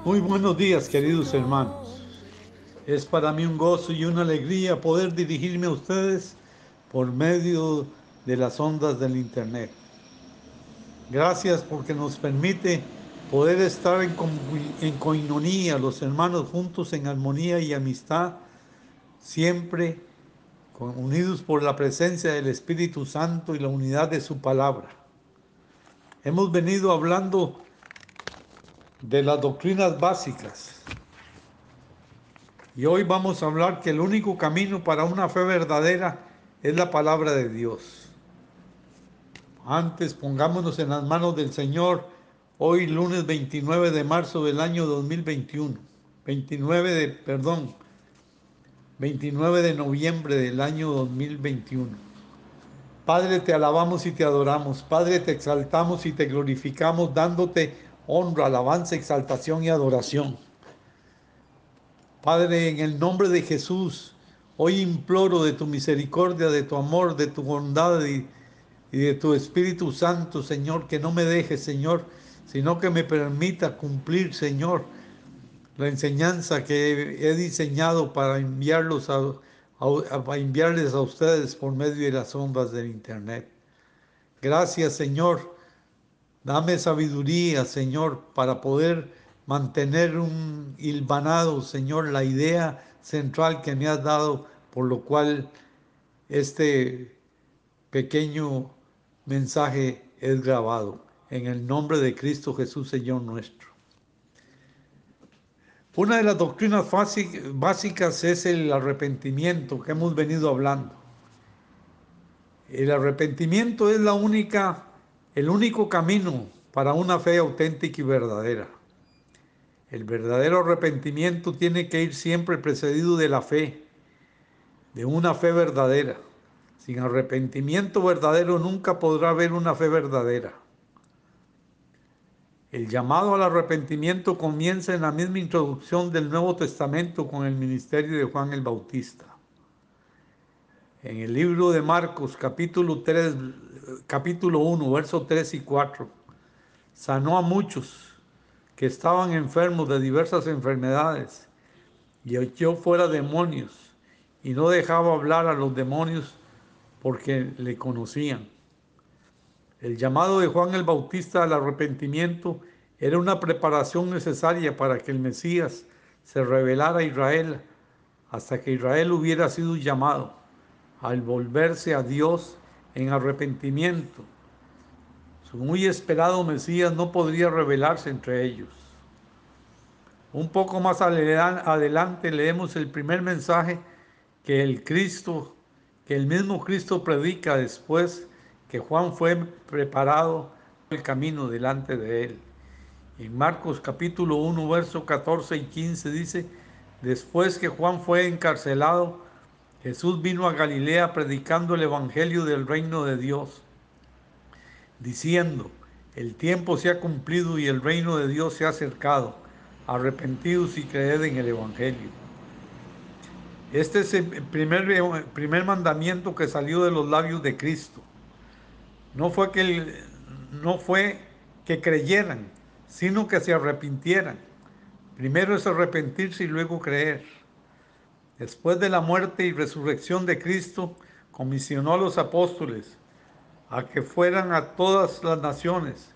Muy buenos días, queridos hermanos. Es para mí un gozo y una alegría poder dirigirme a ustedes por medio de las ondas del Internet. Gracias porque nos permite poder estar en coinonía, los hermanos juntos en armonía y amistad, siempre unidos por la presencia del Espíritu Santo y la unidad de su palabra. Hemos venido hablando de las doctrinas básicas. Y hoy vamos a hablar que el único camino para una fe verdadera es la palabra de Dios. Antes pongámonos en las manos del Señor, hoy lunes 29 de marzo del año 2021. 29 de noviembre del año 2021. Padre, te alabamos y te adoramos. Padre, te exaltamos y te glorificamos, dándote honra, alabanza, exaltación y adoración. Padre, en el nombre de Jesús, hoy imploro de tu misericordia, de tu amor, de tu bondad y de tu Espíritu Santo, Señor, que no me dejes, Señor, sino que me permita cumplir, Señor, la enseñanza que he diseñado para enviarles a ustedes por medio de las ondas del Internet. Gracias, Señor. Dame sabiduría, Señor, para poder mantener un hilvanado, Señor, la idea central que me has dado, por lo cual este pequeño mensaje es grabado. En el nombre de Cristo Jesús, Señor nuestro. Una de las doctrinas básicas es el arrepentimiento que hemos venido hablando. El arrepentimiento es el único camino para una fe auténtica y verdadera. El verdadero arrepentimiento tiene que ir siempre precedido de la fe, de una fe verdadera. Sin arrepentimiento verdadero nunca podrá haber una fe verdadera. El llamado al arrepentimiento comienza en la misma introducción del Nuevo Testamento con el ministerio de Juan el Bautista. En el libro de Marcos, capítulo 1, versos 3 y 4, sanó a muchos que estaban enfermos de diversas enfermedades y echó fuera demonios y no dejaba hablar a los demonios porque le conocían. El llamado de Juan el Bautista al arrepentimiento era una preparación necesaria para que el Mesías se revelara a Israel hasta que Israel hubiera sido llamado al volverse a Dios en arrepentimiento. Su muy esperado Mesías no podría revelarse entre ellos. Un poco más adelante leemos el primer mensaje que el mismo Cristo predica después que Juan fue preparado el camino delante de él. En Marcos capítulo 1, versos 14 y 15 dice: después que Juan fue encarcelado, Jesús vino a Galilea predicando el evangelio del reino de Dios, diciendo: el tiempo se ha cumplido y el reino de Dios se ha acercado. Arrepentidos y creed en el evangelio. Este es el primer mandamiento que salió de los labios de Cristo. No fue que creyeran, sino que se arrepintieran. Primero es arrepentirse y luego creer. Después de la muerte y resurrección de Cristo, comisionó a los apóstoles a que fueran a todas las naciones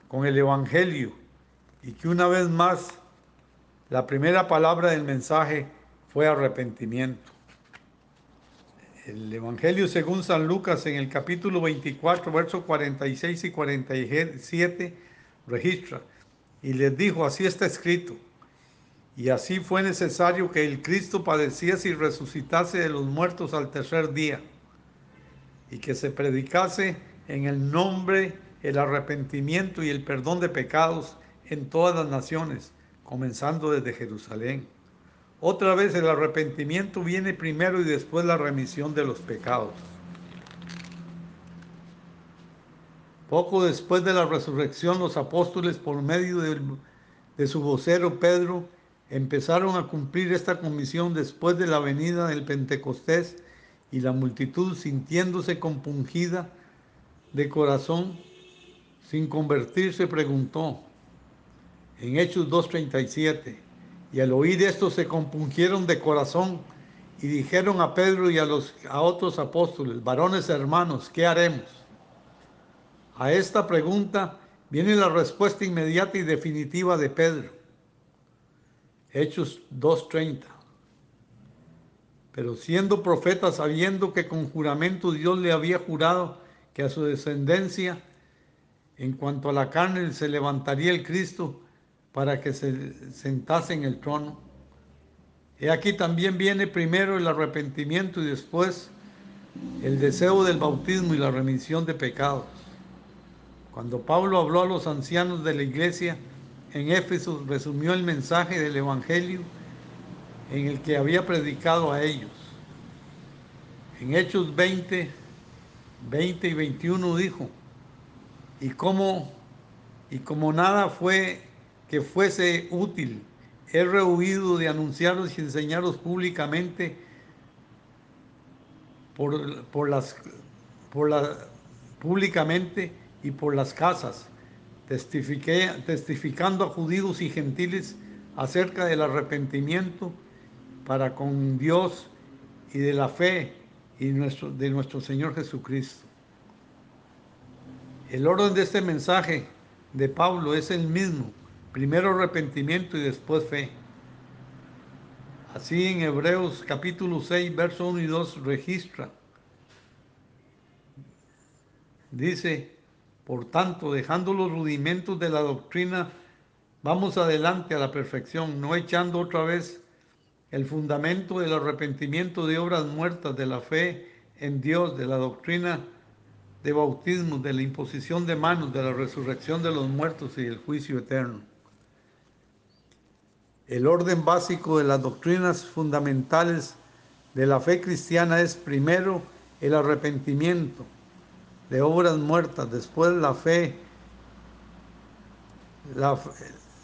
con el Evangelio y que una vez más la primera palabra del mensaje fue arrepentimiento. El Evangelio según San Lucas en el capítulo 24, versos 46 y 47 registra: y les dijo, así está escrito, y así fue necesario que el Cristo padeciese y resucitase de los muertos al tercer día, y que se predicase en el nombre el arrepentimiento y el perdón de pecados en todas las naciones, comenzando desde Jerusalén. Otra vez el arrepentimiento viene primero y después la remisión de los pecados. Poco después de la resurrección, los apóstoles, por medio de su vocero Pedro, empezaron a cumplir esta comisión después de la venida del Pentecostés, y la multitud, sintiéndose compungida de corazón, sin convertirse, preguntó: en Hechos 2:37. Y al oír esto se compungieron de corazón y dijeron a Pedro y a otros apóstoles: varones hermanos, ¿qué haremos? A esta pregunta viene la respuesta inmediata y definitiva de Pedro. Hechos 2:30. Pero siendo profeta, sabiendo que con juramento Dios le había jurado que a su descendencia, en cuanto a la carne, se levantaría el Cristo para que se sentase en el trono. He aquí también viene primero el arrepentimiento y después el deseo del bautismo y la remisión de pecados. Cuando Pablo habló a los ancianos de la iglesia en Éfeso, resumió el mensaje del Evangelio en el que había predicado a ellos. En Hechos 20 y 21 dijo: y como nada fue que fuese útil, he rehuido de anunciaros y enseñaros públicamente públicamente y por las casas, testificando a judíos y gentiles acerca del arrepentimiento para con Dios y de la fe de nuestro Señor Jesucristo. El orden de este mensaje de Pablo es el mismo: primero arrepentimiento y después fe. Así en Hebreos capítulo 6, verso 1 y 2 registra. Dice: por tanto, dejando los rudimentos de la doctrina, vamos adelante a la perfección, no echando otra vez el fundamento del arrepentimiento de obras muertas, de la fe en Dios, de la doctrina de bautismo, de la imposición de manos, de la resurrección de los muertos y del juicio eterno. El orden básico de las doctrinas fundamentales de la fe cristiana es primero el arrepentimiento de obras muertas, después la fe,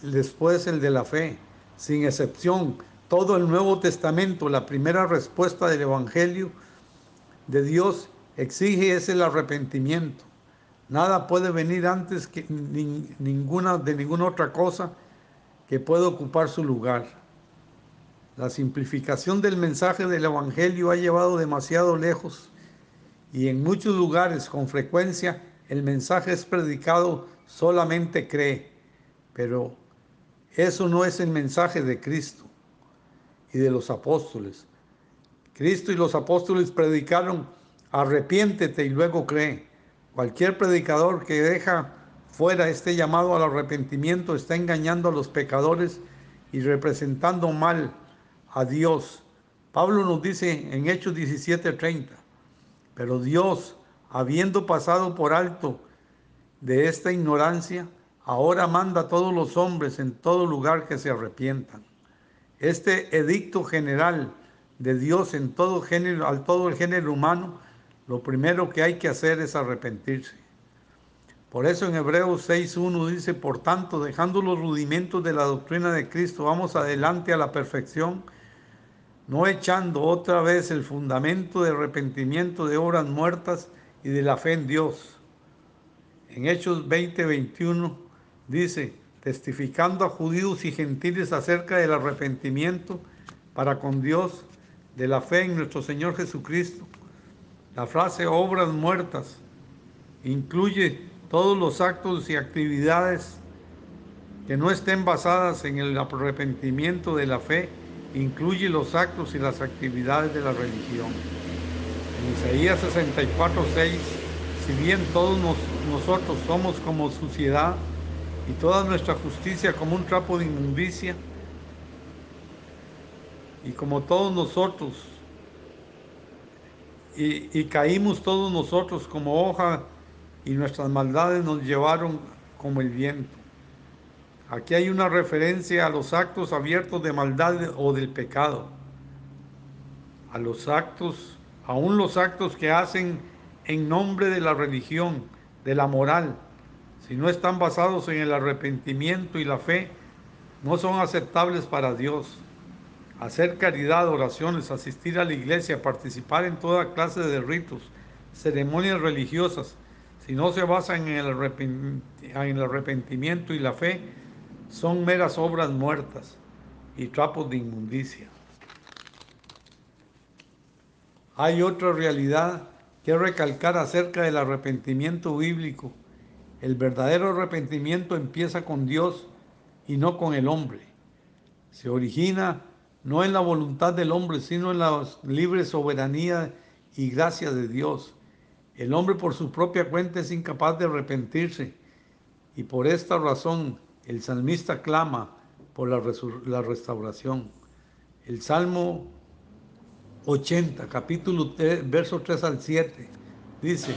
después el de la fe, sin excepción. Todo el Nuevo Testamento, la primera respuesta del Evangelio de Dios exige es el arrepentimiento. Nada puede venir antes que ninguna otra cosa que pueda ocupar su lugar. La simplificación del mensaje del Evangelio ha llevado demasiado lejos y en muchos lugares con frecuencia el mensaje es predicado solamente cree, pero eso no es el mensaje de Cristo y de los apóstoles. Cristo y los apóstoles predicaron: arrepiéntete y luego cree. Cualquier predicador que deja fuera este llamado al arrepentimiento está engañando a los pecadores y representando mal a Dios. Pablo nos dice en Hechos 17:30: pero Dios, habiendo pasado por alto de esta ignorancia, ahora manda a todos los hombres en todo lugar que se arrepientan. Este edicto general de Dios a todo el género humano, lo primero que hay que hacer es arrepentirse. Por eso en Hebreos 6:1 dice: por tanto, dejando los rudimentos de la doctrina de Cristo, vamos adelante a la perfección, no echando otra vez el fundamento de arrepentimiento de obras muertas y de la fe en Dios. En Hechos 20:21 dice: testificando a judíos y gentiles acerca del arrepentimiento para con Dios, de la fe en nuestro Señor Jesucristo. La frase obras muertas incluye todos los actos y actividades que no estén basadas en el arrepentimiento de la fe, incluye los actos y las actividades de la religión. En Isaías 64:6, si bien todos nosotros somos como suciedad y toda nuestra justicia como un trapo de inmundicia, y como todos nosotros, y caímos todos nosotros como hoja, y nuestras maldades nos llevaron como el viento. Aquí hay una referencia a los actos abiertos de maldad o del pecado, a los actos, aún los actos que hacen en nombre de la religión, de la moral, si no están basados en el arrepentimiento y la fe, no son aceptables para Dios. Hacer caridad, oraciones, asistir a la iglesia, participar en toda clase de ritos, ceremonias religiosas, si no se basan en el arrepentimiento y la fe, son meras obras muertas y trapos de inmundicia. Hay otra realidad que recalcar acerca del arrepentimiento bíblico. El verdadero arrepentimiento empieza con Dios y no con el hombre. Se origina no en la voluntad del hombre, sino en la libre soberanía y gracia de Dios. El hombre por su propia cuenta es incapaz de arrepentirse y por esta razón el salmista clama por la restauración. El Salmo 80, capítulo 3, verso 3 al 7, dice: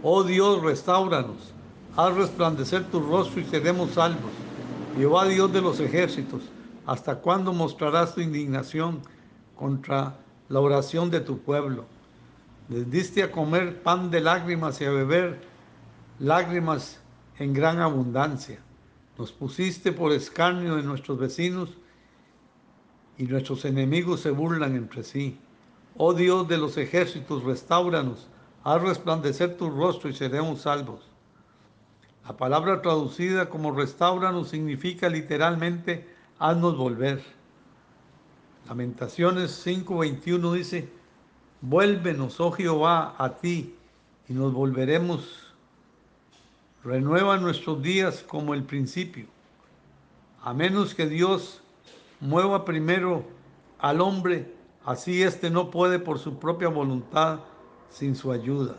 oh Dios, restáuranos, haz resplandecer tu rostro y seremos salvos. Jehová Dios de los ejércitos, ¿hasta cuándo mostrarás tu indignación contra la oración de tu pueblo? Les diste a comer pan de lágrimas y a beber lágrimas en gran abundancia. Nos pusiste por escarnio de nuestros vecinos y nuestros enemigos se burlan entre sí. Oh Dios de los ejércitos, restáuranos, haz resplandecer tu rostro y seremos salvos. La palabra traducida como restáuranos significa literalmente haznos volver. Lamentaciones 5:21 dice: vuélvenos, oh Jehová, a ti y nos volveremos. Renueva nuestros días como el principio. A menos que Dios mueva primero al hombre, así éste no puede por su propia voluntad sin su ayuda.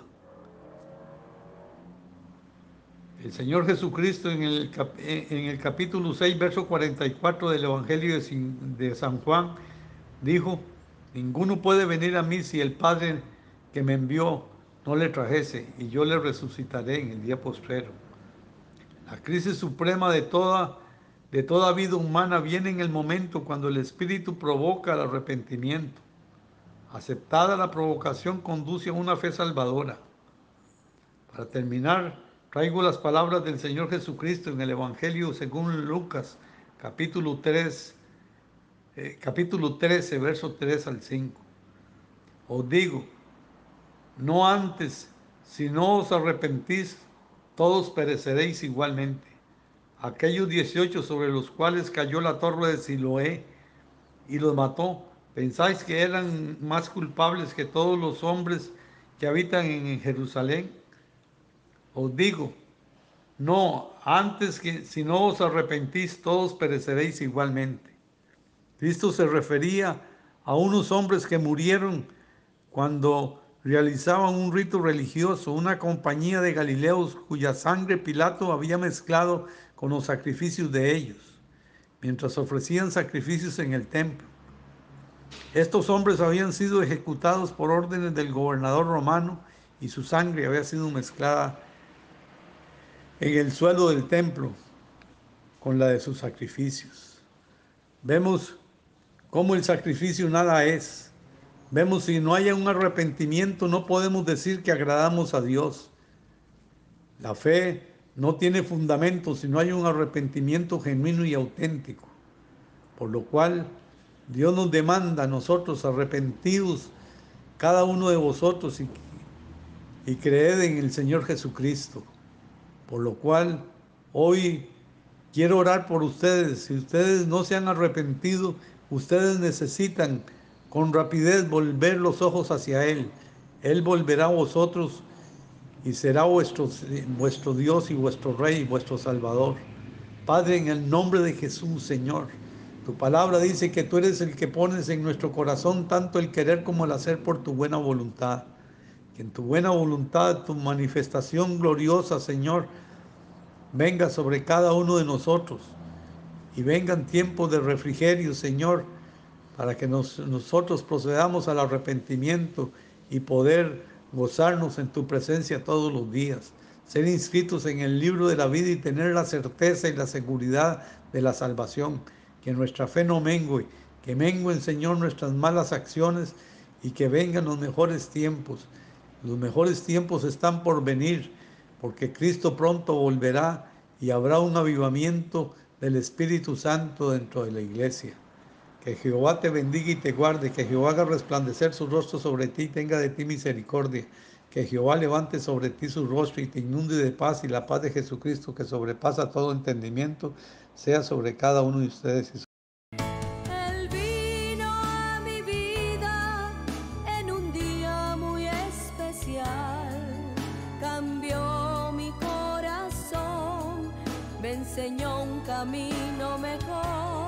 El Señor Jesucristo en el capítulo 6, verso 44 del Evangelio de San Juan, dijo: ninguno puede venir a mí si el Padre que me envió no le trajese, y yo le resucitaré en el día postrero. La crisis suprema de toda vida humana viene en el momento cuando el Espíritu provoca el arrepentimiento. Aceptada la provocación conduce a una fe salvadora. Para terminar, traigo las palabras del Señor Jesucristo en el Evangelio según Lucas, capítulo 13, verso 3 al 5. Os digo, no antes, si no os arrepentís, todos pereceréis igualmente. Aquellos 18 sobre los cuales cayó la torre de Siloé y los mató, ¿pensáis que eran más culpables que todos los hombres que habitan en Jerusalén? Os digo, no, antes que si no os arrepentís, todos pereceréis igualmente. Cristo se refería a unos hombres que murieron cuando realizaban un rito religioso, una compañía de Galileos cuya sangre Pilato había mezclado con los sacrificios de ellos, mientras ofrecían sacrificios en el templo. Estos hombres habían sido ejecutados por órdenes del gobernador romano y su sangre había sido mezclada en el suelo del templo con la de sus sacrificios. Vemos cómo el sacrificio nada es. Vemos si no haya un arrepentimiento, no podemos decir que agradamos a Dios. La fe no tiene fundamento si no hay un arrepentimiento genuino y auténtico. Por lo cual, Dios nos demanda a nosotros arrepentidos, cada uno de vosotros, y creed en el Señor Jesucristo. Por lo cual, hoy quiero orar por ustedes. Si ustedes no se han arrepentido, ustedes necesitan con rapidez volver los ojos hacia Él. Él volverá a vosotros y será vuestro Dios y vuestro Rey y vuestro Salvador. Padre, en el nombre de Jesús, Señor, tu palabra dice que tú eres el que pones en nuestro corazón tanto el querer como el hacer por tu buena voluntad. Que en tu buena voluntad, tu manifestación gloriosa, Señor, venga sobre cada uno de nosotros y vengan tiempos de refrigerio, Señor, para que nosotros procedamos al arrepentimiento y poder gozarnos en tu presencia todos los días, ser inscritos en el libro de la vida y tener la certeza y la seguridad de la salvación, que nuestra fe no mengue, que menguen, Señor, nuestras malas acciones y que vengan los mejores tiempos. Los mejores tiempos están por venir, porque Cristo pronto volverá y habrá un avivamiento del Espíritu Santo dentro de la iglesia. Que Jehová te bendiga y te guarde, que Jehová haga resplandecer su rostro sobre ti y tenga de ti misericordia, que Jehová levante sobre ti su rostro y te inunde de paz, y la paz de Jesucristo, que sobrepasa todo entendimiento, sea sobre cada uno de ustedes y su Él vino a mi vida en un día muy especial, cambió mi corazón, me enseñó un camino mejor.